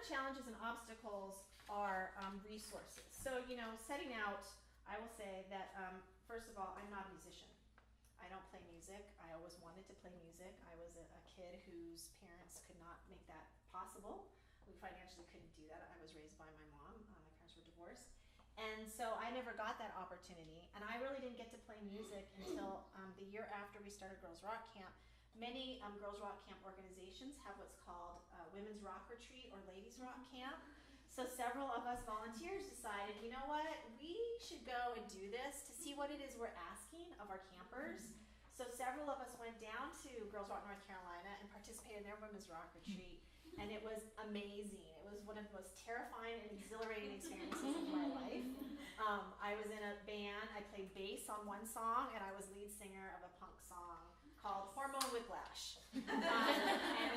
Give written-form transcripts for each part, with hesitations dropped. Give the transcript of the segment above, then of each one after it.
other challenges and obstacles are resources. So, setting out, I will say that, first of all, I'm not a musician. I don't play music. I always wanted to play music. I was a kid whose parents could not make that possible. We financially couldn't do that. I was raised by my mom. My parents were divorced. And so I never got that opportunity. And I really didn't get to play music until the year after we started Girls Rock Camp. Many Girls Rock Camp organizations have what's called Women's Rock Retreat or Ladies Rock Camp. So several of us volunteers decided, you know what, we should go and do this to see what it is we're asking of our campers. So several of us went down to Girls Rock North Carolina and participated in their Women's Rock Retreat. And it was amazing. It was one of the most terrifying and exhilarating experiences of my life. I was in a band. I played bass on one song, and I was lead singer of a punk song called Hormone Whiplash. And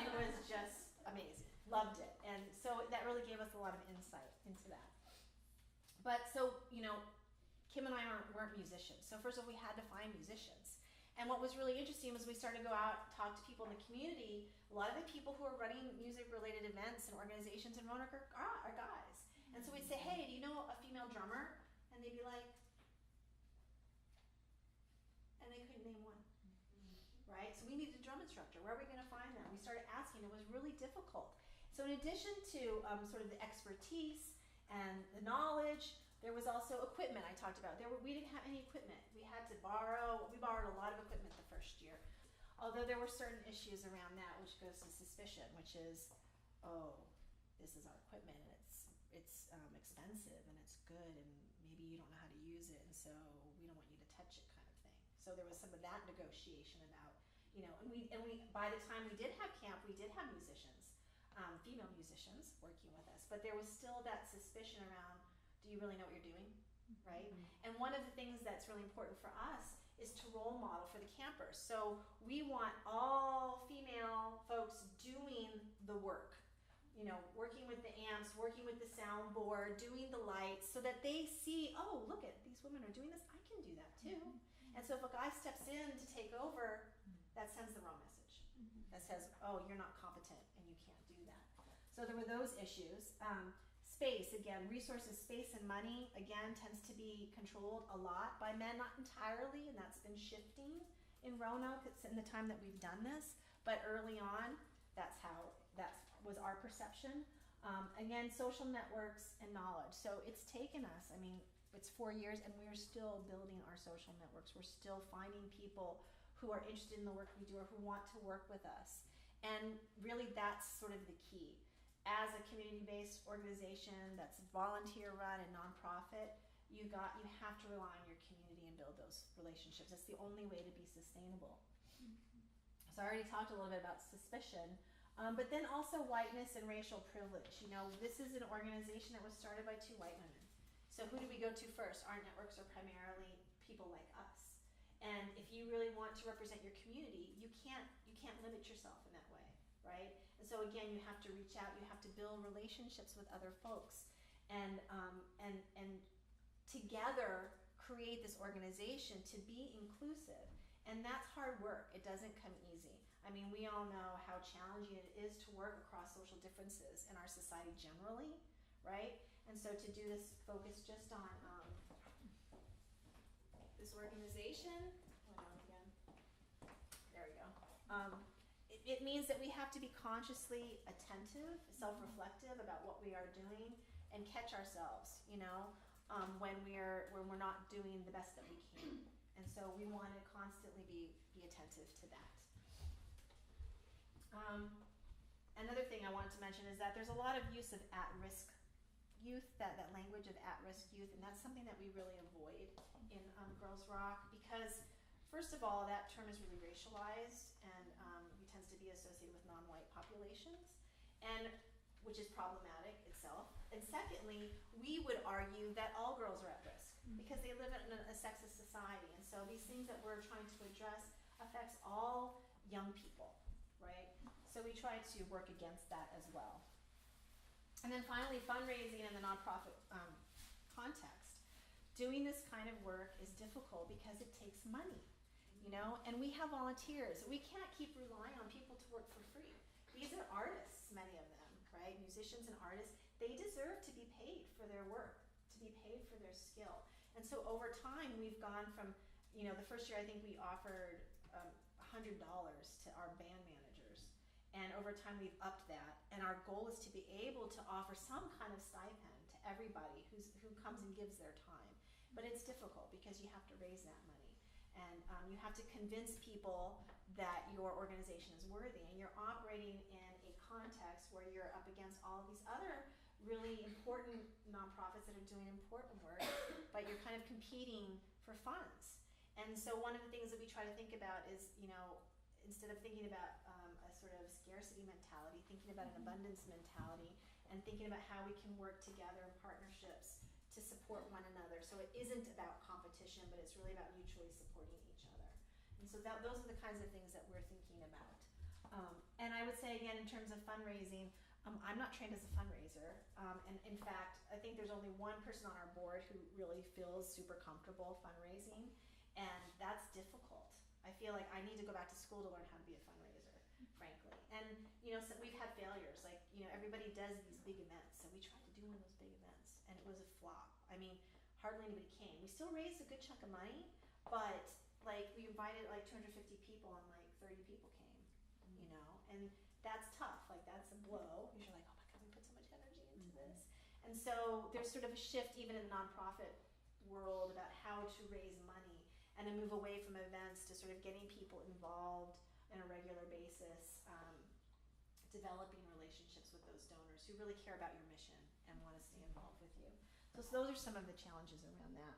it was just amazing. Loved it. And so that really gave us a lot of insight into that. But so, Kim and I weren't musicians. So first of all, we had to find musicians. And what was really interesting was we started to go out, talk to people in the community. A lot of the people who are running music-related events and organizations in Roanoke are guys. And so we'd say, hey, do you know a female drummer? And they'd be like, and they couldn't name one, right? So we needed a drum instructor. Where are we going to find them? We started asking. It was really difficult. So in addition to sort of the expertise and the knowledge, there was also equipment I talked about. We didn't have any equipment. We borrowed a lot of equipment the first year. Although there were certain issues around that, which goes to suspicion, which is, oh, this is our equipment and it's expensive and it's good and maybe you don't know how to use it and so we don't want you to touch it kind of thing. So there was some of that negotiation about, and we by the time we did have camp, we did have musicians, female musicians working with us, but there was still that suspicion around, do you really know what you're doing, right? And one of the things that's really important for us is to role model for the campers. So we want all female folks doing the work, working with the amps, working with the soundboard, doing the lights, so that they see, oh, look at these women are doing this, I can do that too. And so if a guy steps in to take over, that sends the wrong message. That says, oh, you're not competent and you can't do that. So there were those issues. Space, again, resources, space and money, again, tends to be controlled a lot by men, not entirely, and that's been shifting in Roanoke. It's in the time that we've done this, but early on, that was our perception. Again, social networks and knowledge. So it's taken us, it's 4 years and we're still building our social networks. We're still finding people who are interested in the work we do or who want to work with us. And really that's sort of the key. As a community-based organization that's volunteer-run and nonprofit, you have to rely on your community and build those relationships. That's the only way to be sustainable. So I already talked a little bit about suspicion, but then also whiteness and racial privilege. This is an organization that was started by 2 white women. So who do we go to first? Our networks are primarily people like us. And if you really want to represent your community, you can't limit yourself in that way. Right? And so again, you have to reach out, you have to build relationships with other folks and together create this organization to be inclusive. And that's hard work. It doesn't come easy. We all know how challenging it is to work across social differences in our society generally, right? And so to do this focus just on this organization, there we go. It means that we have to be consciously attentive, self-reflective about what we are doing, and catch ourselves, when we're not doing the best that we can. And so we want to constantly be attentive to that. Another thing I wanted to mention is that there's a lot of use of at-risk youth, that language of at-risk youth, and that's something that we really avoid in Girls Rock because, first of all, that term is really racialized and it tends to be associated with non-white populations, and which is problematic itself. And secondly, we would argue that all girls are at risk because they live in a sexist society, and so these things that we're trying to address affects all young people, right? So we try to work against that as well. And then finally, fundraising in the nonprofit context. Doing this kind of work is difficult because it takes money, and we have volunteers. We can't keep relying on people to work for free. These are artists, many of them, right? Musicians and artists, they deserve to be paid for their work, to be paid for their skill. And so over time, we've gone from, the first year I think we offered $100 to our band managers. And over time, we've upped that. And our goal is to be able to offer some kind of stipend to everybody who comes and gives their time. But it's difficult because you have to raise that money. And you have to convince people that your organization is worthy. And you're operating in a context where you're up against all of these other really important nonprofits that are doing important work, but you're kind of competing for funds. And so one of the things that we try to think about is, instead of thinking about a sort of scarcity mentality, thinking about an abundance mentality, and thinking about how we can work together in partnerships to support one another. So it isn't about competition, but it's really about mutually supporting each other. And so those are the kinds of things that we're thinking about. And I would say, again, in terms of fundraising, I'm not trained as a fundraiser. And in fact, I think there's only one person on our board who really feels super comfortable fundraising. And that's difficult. I feel like I need to go back to school to learn how to be a fundraiser, frankly. And, so we've had failures. Like, everybody does these big events. So we tried to do one of those big events, and it was a flop. I mean, hardly anybody came. We still raised a good chunk of money, but, we invited, 250 people, and, 30 people came, And that's tough. That's a blow. You're like, oh, my God, we put so much energy into this. And so there's sort of a shift even in the nonprofit world about how to raise money, and a move away from events to sort of getting people involved on a regular basis, developing relationships with those donors who really care about your mission and want to stay involved with you. So those are some of the challenges around that.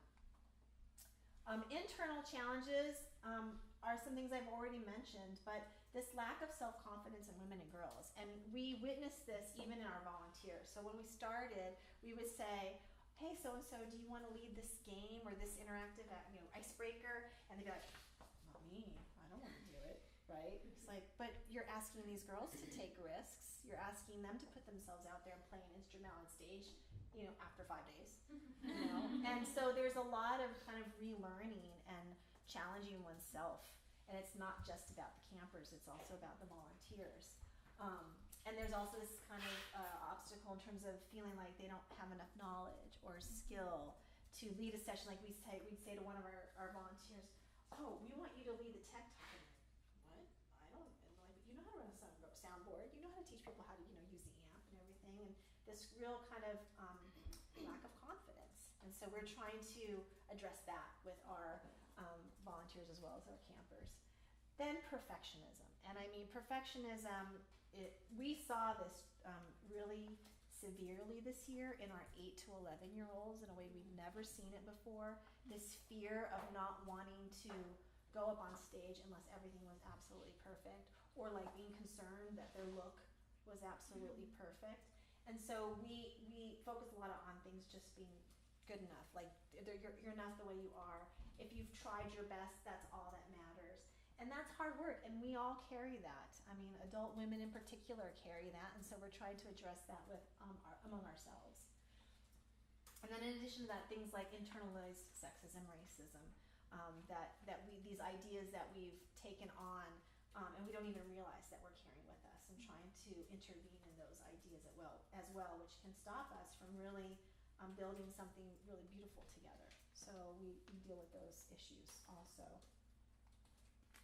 Internal challenges are some things I've already mentioned, but this lack of self-confidence in women and girls. And we witnessed this even in our volunteers. So when we started, we would say, hey, so-and-so, do you want to lead this game or this interactive icebreaker? And they'd be like, not me, I don't want to do it, right? It's like, but you're asking these girls to take risks. You're asking them to put themselves out there and play an instrument on stage, after 5 days. And so there's a lot of kind of relearning and challenging oneself. And it's not just about the campers, it's also about the volunteers. And there's also this kind of obstacle in terms of feeling like they don't have enough knowledge or skill to lead a session. Like we'd say to one of our volunteers, oh, we want you to lead the tech talk. What? I don't, and like, you know how to run a soundboard, you know how to teach people how to, use the amp and everything, and this real kind of lack of confidence. And so we're trying to address that with our volunteers as well as our campers. Then perfectionism. And I mean, perfectionism, we saw this really severely this year in our 8 to 11-year-olds in a way we've never seen it before. This fear of not wanting to go up on stage unless everything was absolutely perfect, or being concerned that their look was absolutely perfect. And so we focus a lot on things just being good enough, you're enough the way you are. If you've tried your best, that's all that matters. And that's hard work, and we all carry that. I mean, adult women in particular carry that, and so we're trying to address that with among ourselves. And then in addition to that, things like internalized sexism, racism, these ideas that we've taken on, and we don't even realize that we're carrying with us, and trying to intervene in those ideas as well, which can stop us from really building something really beautiful together. So we deal with those issues also.